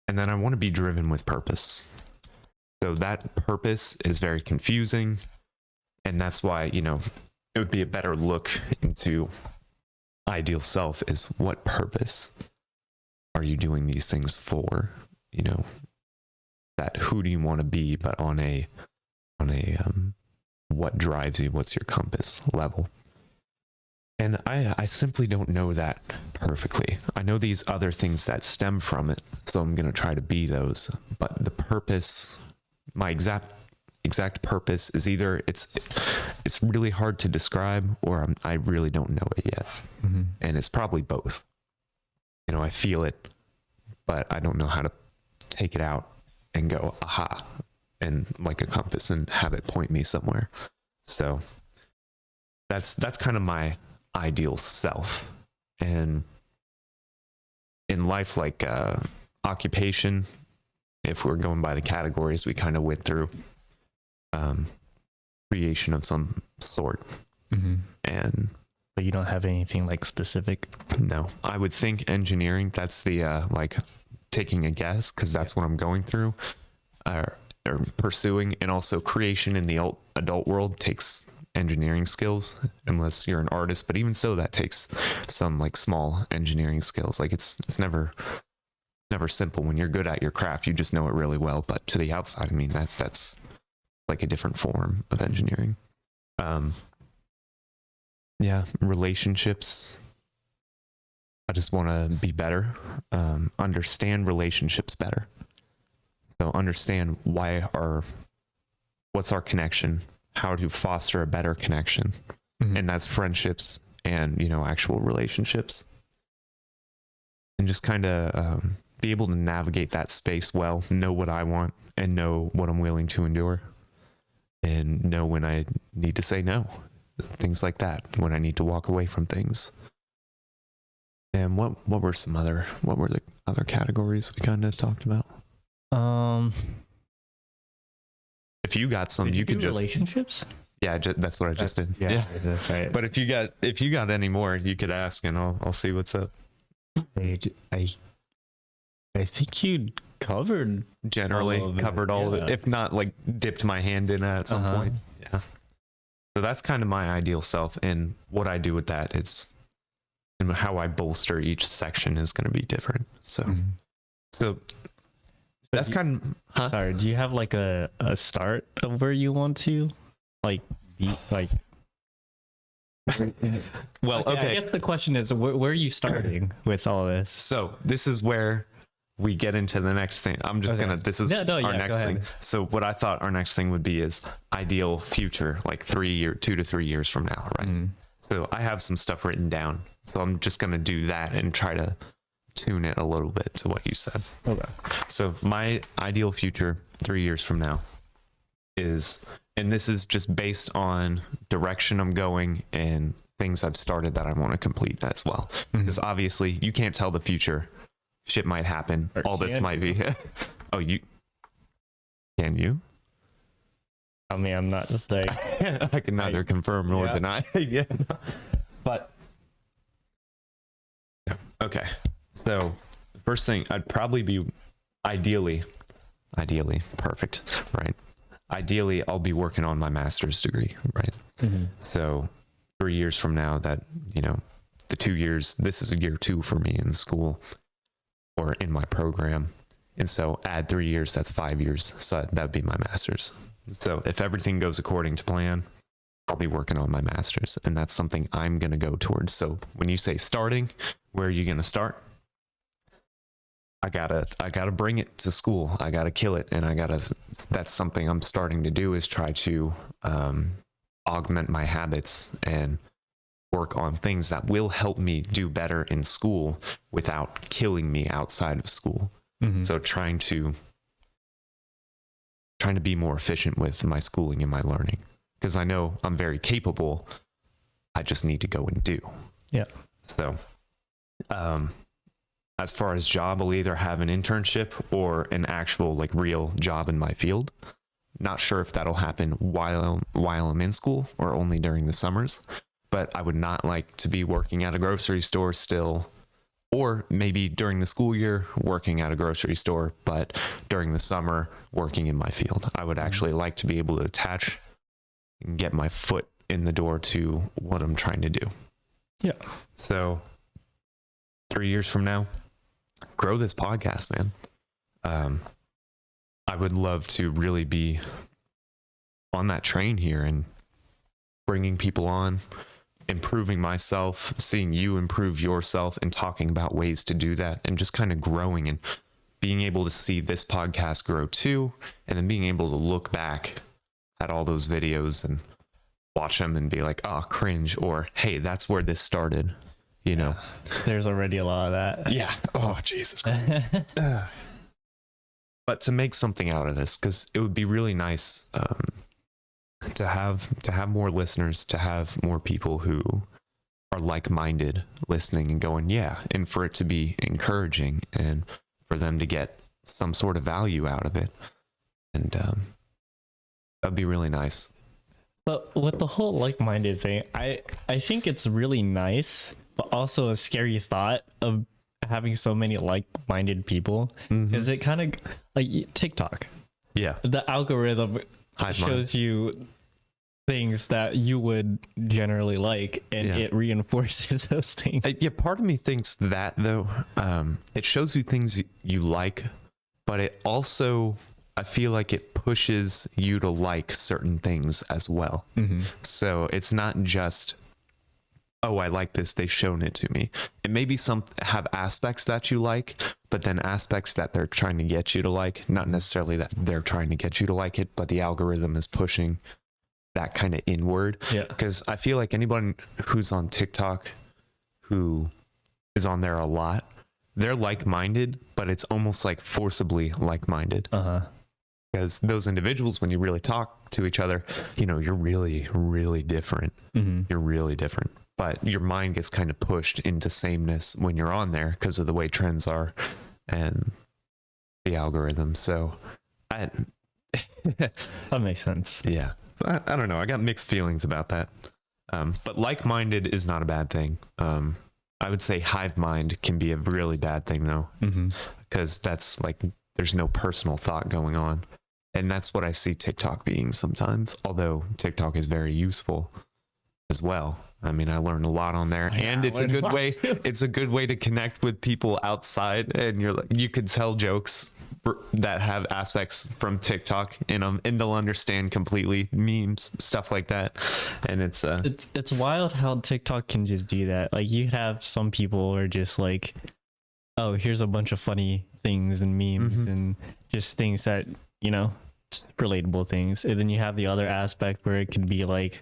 Speaker 2: And then I want to be driven with purpose. So that purpose is very confusing. And that's why, you know, it would be a better look into ideal self, is what purpose are you doing these things for? You know, that who do you want to be, but on a what drives you, what's your compass level? And I simply don't know that perfectly. I know these other things that stem from it, so I'm going to try to be those. But the purpose, my exact purpose, is either it's really hard to describe, or I really don't know it yet. Mm-hmm. And it's probably both. You know, I feel it, but I don't know how to take it out and go, aha, and like a compass, and have it point me somewhere. So that's kind of my ideal self. And in life, like occupation, if we're going by the categories we kind of went through, creation of some sort. Mm-hmm.
Speaker 1: But you don't have anything like specific?
Speaker 2: No, I would think engineering, that's the like taking a guess, because that's what I'm going through or pursuing. And also creation in the adult world takes engineering skills, unless you're an artist. But even so, that takes some like small engineering skills. Like it's never simple. When you're good at your craft, you just know it really well. But to the outside, I mean, that's like a different form of engineering. Yeah, relationships. I just want to be better, understand relationships better. So understand what's our connection, how to foster a better connection. And that's friendships and, you know, actual relationships. And just kind of be able to navigate that space well, know what I want and know what I'm willing to endure, and know when I need to say no, things like that, when I need to walk away from things. And what were the other categories we kind of talked about? If you got some, you could just
Speaker 1: relationships.
Speaker 2: Yeah, that's what I just did.
Speaker 1: Yeah, that's right.
Speaker 2: But if you got any more, you could ask, and I'll see what's up.
Speaker 1: I think you
Speaker 2: generally covered all of it, if not like dipped my hand in it at some point. Yeah. So that's kind of my ideal self, and what I do with that is, and how I bolster each section is going to be different. So, so that's kind of.
Speaker 1: Sorry, do you have like a start of where you want to, like, be like?
Speaker 2: Well, okay.
Speaker 1: I guess the question is, where are you starting with all this?
Speaker 2: So this is where we get into the next thing. I'm just gonna. This is our next thing. So what I thought our next thing would be is ideal future, like 2 to 3 years from now, right? So I have some stuff written down. So I'm just gonna do that and try to tune it a little bit to what you said.
Speaker 1: Okay.
Speaker 2: So my ideal future 3 years from now is, and this is just based on direction I'm going and things I've started that I want to complete as well. Because obviously you can't tell the future. Shit might happen. All this might be. Oh, can you?
Speaker 1: I mean, I'm not just like
Speaker 2: I can neither confirm nor deny. Yeah. But okay. So the first thing I'd probably be ideally perfect, right? Ideally, I'll be working on my master's degree, right? So 3 years from now, that, you know, the 2 years, this is year 2 for me in school or in my program. And so add 3 years, that's 5 years. So that'd be my master's. So if everything goes according to plan, I'll be working on my master's, and that's something I'm going to go towards. So when you say starting, where are you going to start? I gotta bring it to school. I gotta kill it. And that's something I'm starting to do, is try to augment my habits and work on things that will help me do better in school without killing me outside of school. So trying to be more efficient with my schooling and my learning, because I know I'm very capable. I just need to go and do.
Speaker 1: Yeah.
Speaker 2: So, as far as job, I'll either have an internship or an actual like real job in my field. Not sure if that'll happen while I'm in school or only during the summers, but I would not like to be working at a grocery store still, or maybe during the school year working at a grocery store, but during the summer working in my field. I would actually like to be able to attach and get my foot in the door to what I'm trying to do.
Speaker 1: Yeah.
Speaker 2: So 3 years from now, grow this podcast, man. I would love to really be on that train here and bringing people on, improving myself, seeing you improve yourself, and talking about ways to do that, and just kind of growing and being able to see this podcast grow too, and then being able to look back at all those videos and watch them and be like, oh, cringe, or hey, that's where this started. You know,
Speaker 1: there's already a lot of that.
Speaker 2: Yeah. Oh, Jesus Christ. But to make something out of this, because it would be really nice to have more listeners, to have more people who are like-minded listening and going, yeah, and for it to be encouraging and for them to get some sort of value out of it. And that'd be really nice.
Speaker 1: But with the whole like-minded thing, I think it's really nice, but also a scary thought of having so many like-minded people, because it kind of like TikTok. Yeah, the algorithm shows you things that you would generally like, and it reinforces those things.
Speaker 2: Yeah, part of me thinks that though, it shows you things you like, but it also, I feel like it pushes you to like certain things as well. So it's not just, oh, I like this, they've shown it to me. It may be have aspects that you like, but then aspects that they're trying to get you to like, not necessarily that they're trying to get you to like it, but the algorithm is pushing that kind of inward.
Speaker 1: Yeah.
Speaker 2: Because I feel like anyone who's on TikTok who is on there a lot, they're like-minded, but it's almost like forcibly like-minded. Because those individuals, when you really talk to each other, you know, you're really, really different. You're really different. But your mind gets kind of pushed into sameness when you're on there because of the way trends are and the algorithm. So
Speaker 1: that makes sense.
Speaker 2: Yeah. So I don't know. I got mixed feelings about that. But like-minded is not a bad thing. I would say hive mind can be a really bad thing though, because that's like, there's no personal thought going on. And that's what I see TikTok being sometimes, although TikTok is very useful as well. I mean, I learned a lot on there, and it's a good way. It's a good way to connect with people outside, and you could tell jokes that have aspects from TikTok in them, and they'll understand completely, memes, stuff like that. And it's
Speaker 1: wild how TikTok can just do that. Like, you have some people who are just like, oh, here's a bunch of funny things and memes and just things that, you know, relatable things. And then you have the other aspect where it can be like,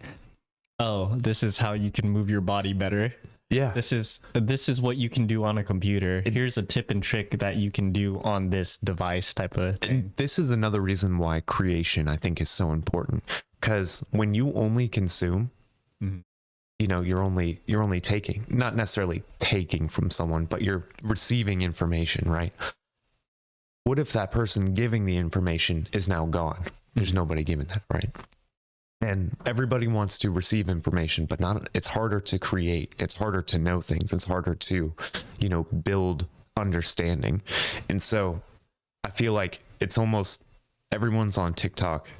Speaker 1: oh, this is how you can move your body better. Yeah. This is what you can do on a computer. Here's a tip and trick that you can do on this device type of thing.
Speaker 2: And this is another reason why creation, I think, is so important. Because when you only consume, you know, you're only taking, not necessarily taking from someone, but you're receiving information, right? What if that person giving the information is now gone? There's nobody giving that, right? And everybody wants to receive information, but it's harder to create. It's harder to know things. It's harder to, you know, build understanding. And so I feel like it's almost everyone's on TikTok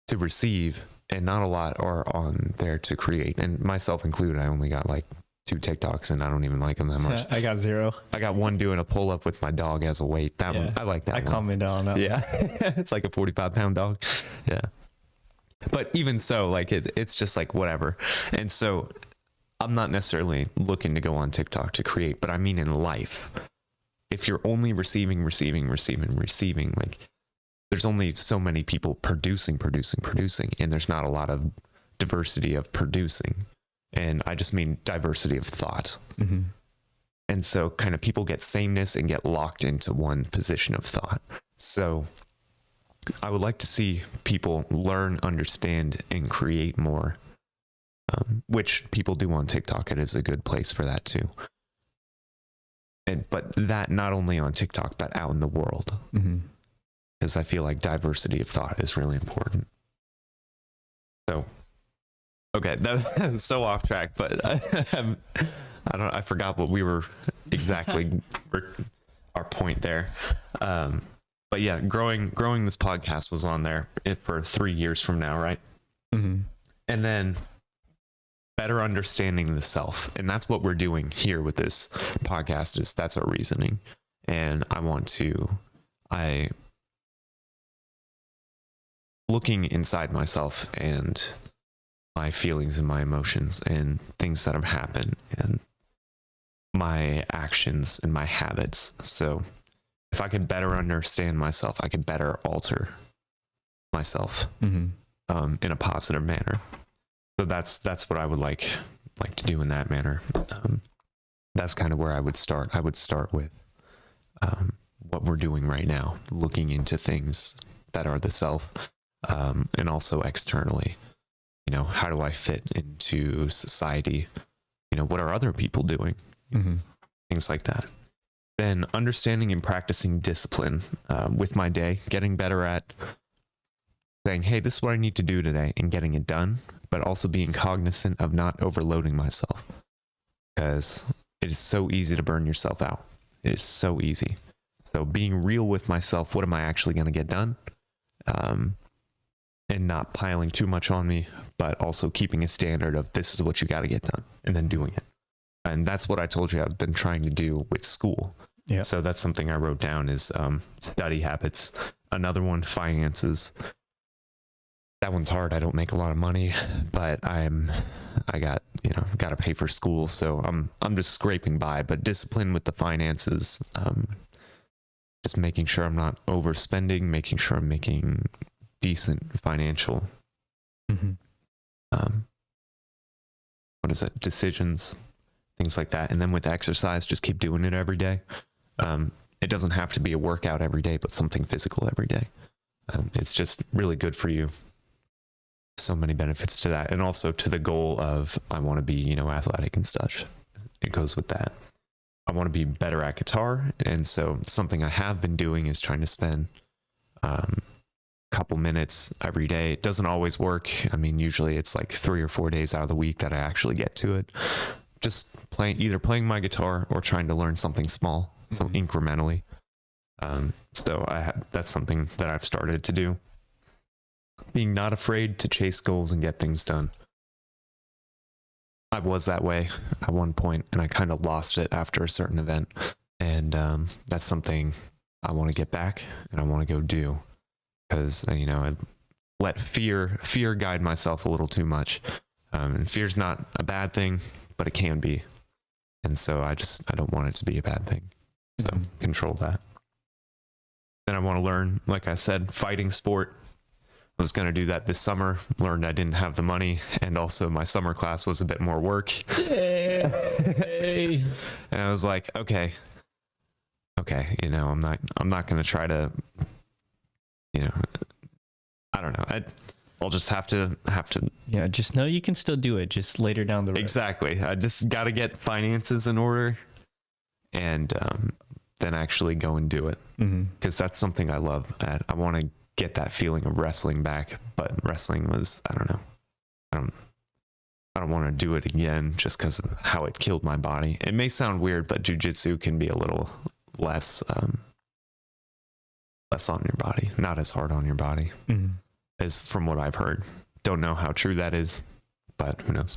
Speaker 2: to receive, and not a lot are on there to create. And myself included, I only got like 2 TikToks and I don't even like them that much.
Speaker 1: I got 0.
Speaker 2: I got one doing a pull up with my dog as a weight. That one, I like that.
Speaker 1: I commented on that.
Speaker 2: Yeah. It's like a 45-pound dog. Yeah. But even so, like it's just like whatever. And so I'm not necessarily looking to go on TikTok to create, but I mean in life, if you're only receiving, like there's only so many people producing, and there's not a lot of diversity of producing. And I just mean diversity of thought. And so kind of people get sameness and get locked into one position of thought. So I would like to see people learn, understand, and create more, which people do on TikTok. It is a good place for that too. But that not only on TikTok, but out in the world. Because I feel like diversity of thought is really important. So, okay, that's so off track, but I forgot what we were exactly, our point there. But yeah, growing this podcast was on there for 3 years from now, right? And then better understanding the self. And that's what we're doing here with this podcast, that's our reasoning. And I looking inside myself and my feelings and my emotions and things that have happened and my actions and my habits. So if I could better understand myself, I could better alter myself in a positive manner. So that's what I would like to do in that manner. That's kind of where I would start. I would start with what we're doing right now, looking into things that are the self, and also externally. You know, how do I fit into society? You know, what are other people doing? Things like that. Then understanding and practicing discipline with my day, getting better at saying, hey, this is what I need to do today, and getting it done, but also being cognizant of not overloading myself, because it is so easy to burn yourself out. It is so easy. So being real with myself, what am I actually going to get done? And not piling too much on me, but also keeping a standard of this is what you got to get done, and then doing it. And that's what I told you I've been trying to do with school.
Speaker 1: Yeah.
Speaker 2: So that's something I wrote down is study habits. Another one, finances. That one's hard. I don't make a lot of money, but I got to pay for school. So I'm just scraping by, but discipline with the finances. Just making sure I'm not overspending, making sure I'm making decent financial, decisions, things like that. And then with exercise, just keep doing it every day. It doesn't have to be a workout every day, but something physical every day. It's just really good for you. So many benefits to that. And also to the goal of, I want to be, athletic and such. It goes with that. I want to be better at guitar. And so something I have been doing is trying to spend a couple minutes every day. It doesn't always work. I mean, usually it's like 3 or 4 days out of the week that I actually get to it. Just either playing my guitar or trying to learn something small, incrementally. So that's something that I've started to do. Being not afraid to chase goals and get things done. I was that way at one point, and I kind of lost it after a certain event. And that's something I want to get back, and I want to go do, because I let fear guide myself a little too much. And fear's not a bad thing, but it can be. And so I don't want it to be a bad thing. So control that. Then I want to learn, like I said, fighting sport. I was going to do that this summer, learned I didn't have the money, and also my summer class was a bit more work. Hey. And I was like, okay, I'm not going to try to, I don't know. I'll just have to.
Speaker 1: Yeah, just know you can still do it, just later down the road.
Speaker 2: Exactly. I just got to get finances in order, and then actually go and do it. Because that's something I love. I want to get that feeling of wrestling back, but wrestling was, I don't know. I don't want to do it again just because of how it killed my body. It may sound weird, but jujitsu can be a little less on your body, not as hard on your body, as from what I've heard. Don't know how true that is, but who knows.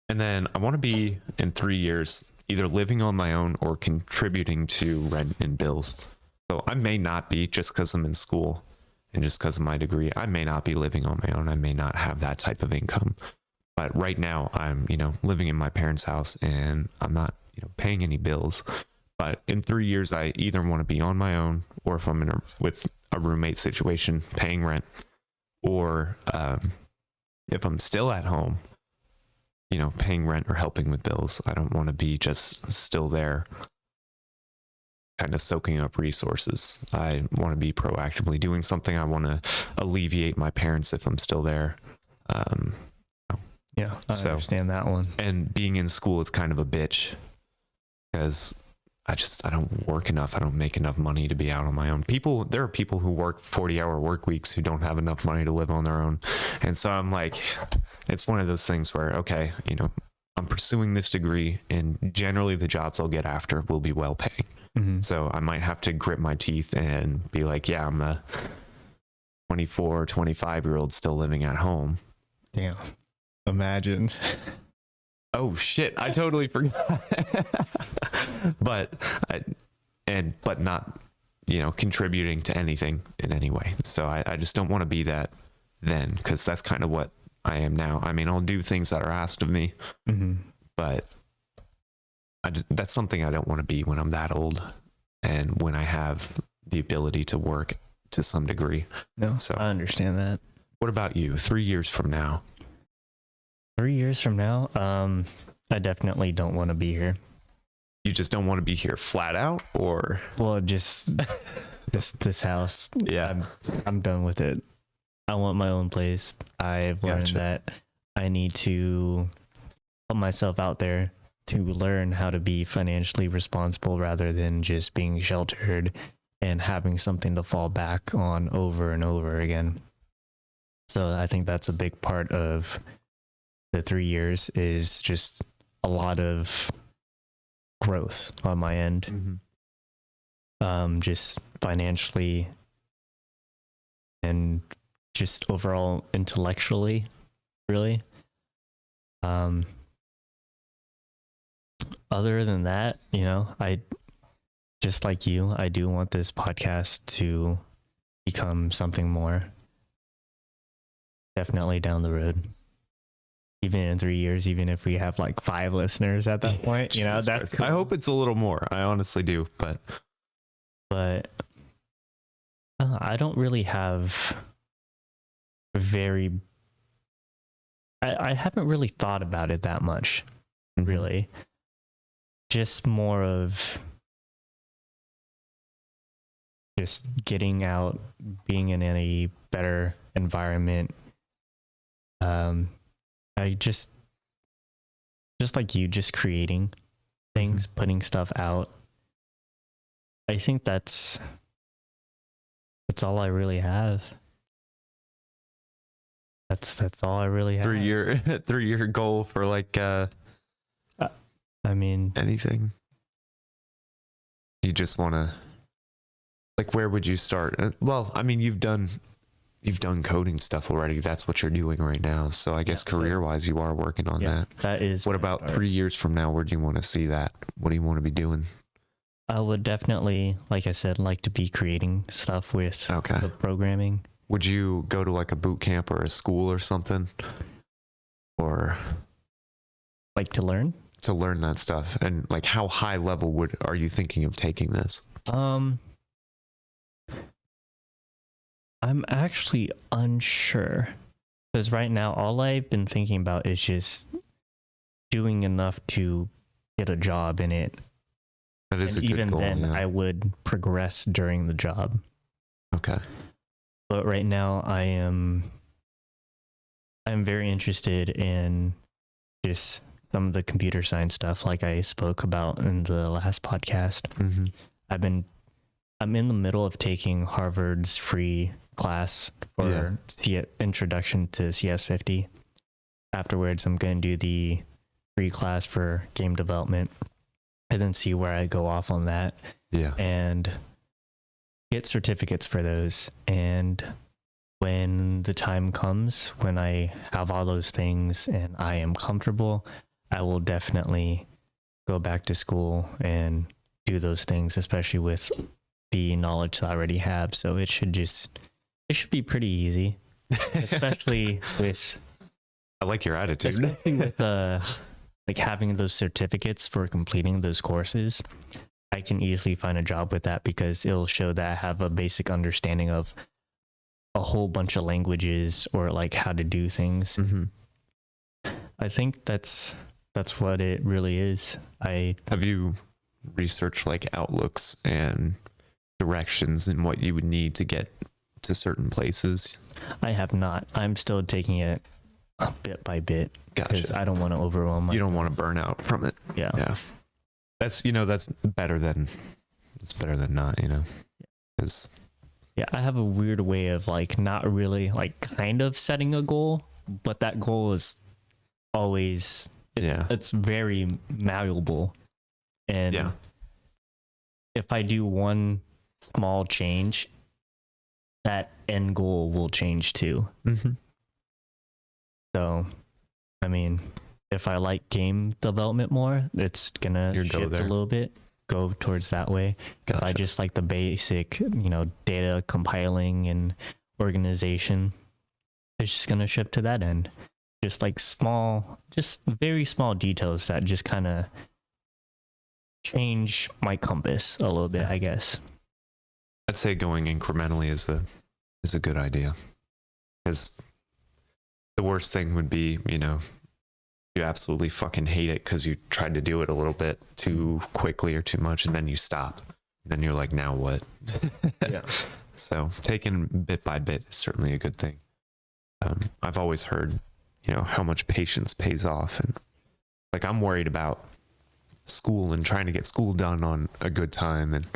Speaker 2: And then I want to be, in 3 years, either living on my own or contributing to rent and bills. So I may not be, just because I'm in school and just because of my degree, I may not be living on my own. I may not have that type of income. But right now I'm, living in my parents' house, and I'm not, paying any bills. But in 3 years, I either want to be on my own, or if I'm with a roommate situation, paying rent, or if I'm still at home, paying rent or helping with bills. I don't want to be just still there, kind of soaking up resources. I want to be proactively doing something. I want to alleviate my parents if I'm still there.
Speaker 1: Yeah, I understand that one.
Speaker 2: And being in school is kind of a bitch, because I don't work enough. I don't make enough money to be out on my own. There are people who work 40-hour work weeks who don't have enough money to live on their own. And so I'm like, it's one of those things where, okay, I'm pursuing this degree, and generally the jobs I'll get after will be well paying. So I might have to grit my teeth and be like, yeah, I'm a 24, 25-year-old still living at home.
Speaker 1: Damn. Imagine.
Speaker 2: Oh shit, I totally forgot. but not, contributing to anything in any way. So I just don't want to be that then, because that's kind of what I am now. I mean, I'll do things that are asked of me, but that's something I don't want to be when I'm that old, and when I have the ability to work to some degree.
Speaker 1: No, so I understand that.
Speaker 2: What about you? 3 years from now?
Speaker 1: 3 years from now, I definitely don't want to be here.
Speaker 2: You just don't want to be here flat out, or?
Speaker 1: Well, just this house.
Speaker 2: Yeah.
Speaker 1: I'm done with it. I want my own place. I've learned that I need to put myself out there to learn how to be financially responsible, rather than just being sheltered and having something to fall back on over and over again. So I think that's a big part of the 3 years, is just a lot of growth on my end. Just financially and just overall intellectually, really. Other than that, just like you, I do want this podcast to become something more. Definitely down the road. Even in 3 years, even if we have like 5 listeners at that point, you know, that's cool.
Speaker 2: I hope it's a little more. I honestly do, but
Speaker 1: I don't really have I haven't really thought about it that much, really. Just more of just getting out, being in a better environment. I just like you, just creating things, putting stuff out. I think that's all I really have. That's all I really have.
Speaker 2: 3-year goal for like
Speaker 1: I mean,
Speaker 2: anything. You just want to, like, where would you start? Well, I mean, you've done coding stuff already. That's what you're doing right now. So I guess career-wise, you are working on that.
Speaker 1: That is.
Speaker 2: What about 3 years from now? Where do you want to see that? What do you want to be doing?
Speaker 1: I would definitely, like I said, like to be creating stuff with the programming.
Speaker 2: Would you go to like a boot camp or a school or something? Or
Speaker 1: like to learn
Speaker 2: that stuff? And like how high level are you thinking of taking this?
Speaker 1: I'm actually unsure, because right now all I've been thinking about is just doing enough to get a job in it.
Speaker 2: That is a good goal.
Speaker 1: Even then, I would progress during the job.
Speaker 2: Okay.
Speaker 1: But right now, I'm very interested in just some of the computer science stuff, like I spoke about in the last podcast.
Speaker 2: Mm-hmm.
Speaker 1: I'm in the middle of taking Harvard's free class for introduction to CS50. Afterwards, I'm going to do the free class for game development, and then see where I go off on that.
Speaker 2: Yeah.
Speaker 1: And get certificates for those. And when the time comes, when I have all those things and I am comfortable, I will definitely go back to school and do those things, especially with the knowledge that I already have. So it should be pretty easy, especially with,
Speaker 2: I like your attitude.
Speaker 1: Especially with like having those certificates for completing those courses. I can easily find a job with that because it'll show that I have a basic understanding of a whole bunch of languages, or like how to do things.
Speaker 2: Mm-hmm.
Speaker 1: I think that's what it really is.
Speaker 2: Have you researched like outlooks and directions and what you would need to get to certain places?
Speaker 1: I have not. I'm still taking it bit by bit.
Speaker 2: Gotcha.
Speaker 1: Because I don't want to overwhelm myself.
Speaker 2: You don't want to burn out from it.
Speaker 1: Yeah.
Speaker 2: That's better than not, you know.
Speaker 1: I have a weird way of like not really like kind of setting a goal, but that goal is always it's very malleable. And if I do one small change, that end goal will change too.
Speaker 2: Mm-hmm.
Speaker 1: So, I mean, if I like game development more, it's gonna shift a little bit, go towards that way. Gotcha. If I just like the basic, data compiling and organization, it's just gonna shift to that end. Just like very small details that just kind of change my compass a little bit, I guess.
Speaker 2: I'd say going incrementally is a good idea, because the worst thing would be, you absolutely fucking hate it because you tried to do it a little bit too quickly or too much, and then you stop. Then you're like, now what?
Speaker 1: Yeah.
Speaker 2: So taking bit by bit is certainly a good thing. I've always heard, how much patience pays off, and like I'm worried about school and trying to get school done on a good time, and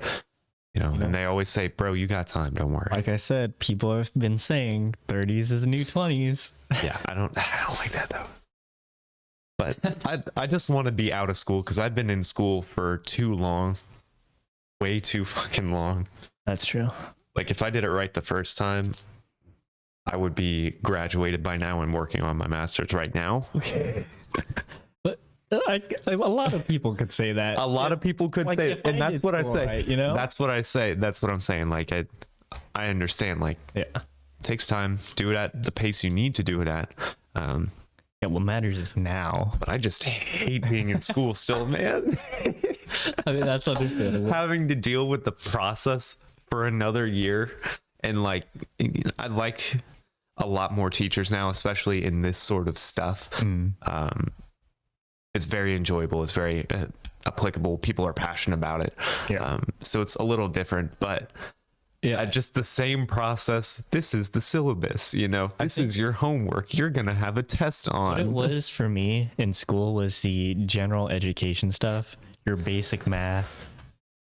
Speaker 2: and they always say, bro, you got time, don't worry.
Speaker 1: Like I said, people have been saying 30s is the new 20s.
Speaker 2: Yeah, I don't like that though. But I just want to be out of school, because I've been in school for too long. Way too fucking long.
Speaker 1: That's true.
Speaker 2: Like if I did it right the first time, I would be graduated by now and working on my master's right now.
Speaker 1: But A lot of people could say that.
Speaker 2: A lot of people could say it, and that's what I say.
Speaker 1: Right, you know,
Speaker 2: that's what I say. That's what I'm saying. Like I understand. Like it takes time. Do it at the pace you need to do it at.
Speaker 1: Yeah, what matters is now.
Speaker 2: But I just hate being in school still, man.
Speaker 1: I mean, that's understandable.
Speaker 2: Having to deal with the process for another year, and like I like a lot more teachers now, especially in this sort of stuff. It's very enjoyable. It's very applicable. People are passionate about it.
Speaker 1: Yeah.
Speaker 2: So it's a little different, but yeah, just the same process. This is the syllabus, you know, this is your homework. You're going to have a test on.
Speaker 1: What it was for me in school was the general education stuff, your basic math,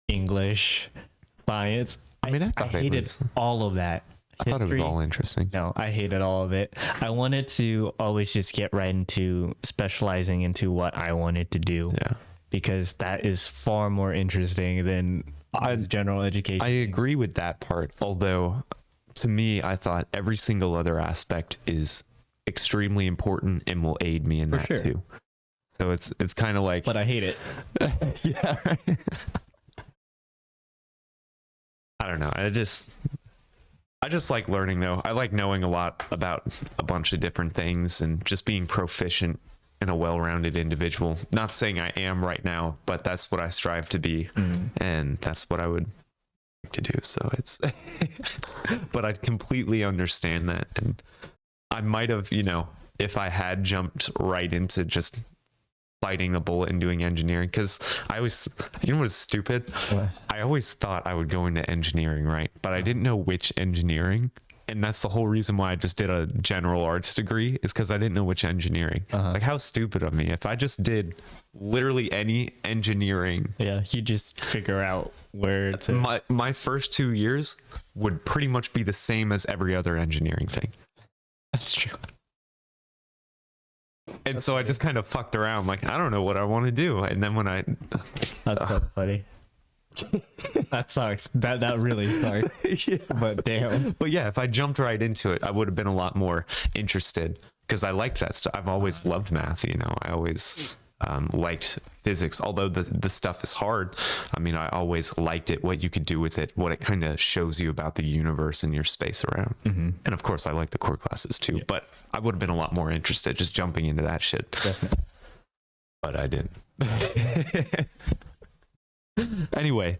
Speaker 1: English, science. I mean, I hated all of that.
Speaker 2: I thought it was all interesting.
Speaker 1: No, I hated all of it. I wanted to always just get right into specializing into what I wanted to do.
Speaker 2: Yeah.
Speaker 1: Because that is far more interesting than general education.
Speaker 2: I agree with that part. Although to me, I thought every single other aspect is extremely important and will aid me in that too. So it's kind of like,
Speaker 1: but I hate it.
Speaker 2: Yeah. I don't know. I just like learning though. I like knowing a lot about a bunch of different things and just being proficient and a well-rounded individual. Not saying I am right now, but that's what I strive to be. And that's what I would like to do. So it's, but I completely understand that. And I might have, you know, if I had jumped right into just biting the bullet and doing engineering, because I always, you know what's stupid? What? I always thought I would go into engineering, right? But I didn't know which engineering. And that's the whole reason why I just did a general arts degree, is because I didn't know which engineering. Like, how stupid of me. If I just did literally any engineering.
Speaker 1: Yeah, you just figure out where to.
Speaker 2: My first 2 years would pretty much be the same as every other engineering thing.
Speaker 1: That's true.
Speaker 2: And so I just kind of fucked around, like, I don't know what I want to do. And then when
Speaker 1: that's kind of funny. That sucks. That really sucks. Yeah. But damn.
Speaker 2: But yeah, if I jumped right into it, I would have been a lot more interested, because I liked that stuff. I've always loved math, you know. I always liked physics, although the stuff is hard. I mean, I always liked it, what you could do with it, what it kind of shows you about the universe and your space around. And of course I like the core classes too, but I would have been a lot more interested just jumping into that shit.
Speaker 1: Definitely.
Speaker 2: But I didn't. Anyway,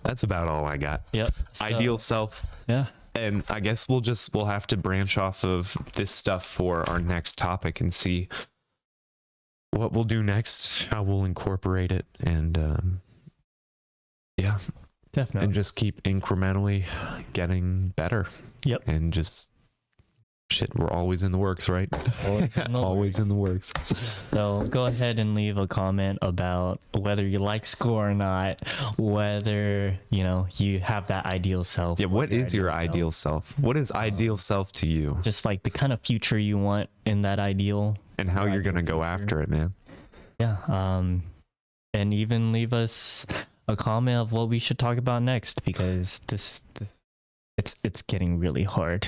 Speaker 2: that's about all I got.
Speaker 1: Yep.
Speaker 2: So, ideal self.
Speaker 1: Yeah.
Speaker 2: And I guess we'll have to branch off of this stuff for our next topic and see what we'll do next, how we'll incorporate it, and yeah,
Speaker 1: definitely,
Speaker 2: and just keep incrementally getting better.
Speaker 1: Yep.
Speaker 2: And just shit, we're always in the works, right? Always in the works.
Speaker 1: So go ahead and leave a comment about whether you like school or not, whether, you know, you have that ideal self.
Speaker 2: Yeah, what is your ideal self? What is ideal self to you?
Speaker 1: Just like the kind of future you want in that ideal.
Speaker 2: And how you're going to go after it, man.
Speaker 1: Yeah. And even leave us a comment of what we should talk about next, because this it's getting really hard.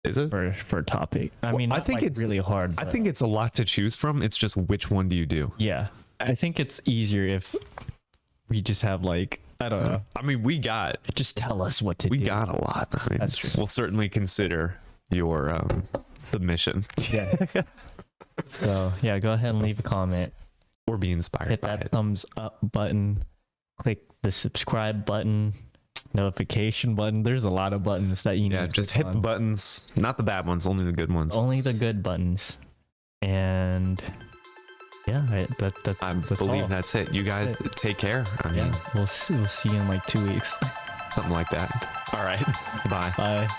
Speaker 2: Is it?
Speaker 1: For a topic. I mean, I think it's really hard.
Speaker 2: I think it's a lot to choose from. It's just which one do you do?
Speaker 1: Yeah. I think it's easier if we just have like, I don't know.
Speaker 2: I mean,
Speaker 1: just tell us what to do.
Speaker 2: We got a lot. I mean,
Speaker 1: that's true.
Speaker 2: We'll certainly consider your submission.
Speaker 1: Yeah. So yeah, go ahead and leave a comment
Speaker 2: or be inspired.
Speaker 1: Hit that thumbs up button. Click the subscribe button. Notification button. There's a lot of buttons that you need.
Speaker 2: Yeah, just hit the buttons, not the bad ones, only the good ones.
Speaker 1: Only the good buttons. And yeah, that's
Speaker 2: I believe
Speaker 1: all.
Speaker 2: that's it. You guys take care. I mean,
Speaker 1: we'll see you in like 2 weeks.
Speaker 2: Something like that. All right. Bye.
Speaker 1: Bye.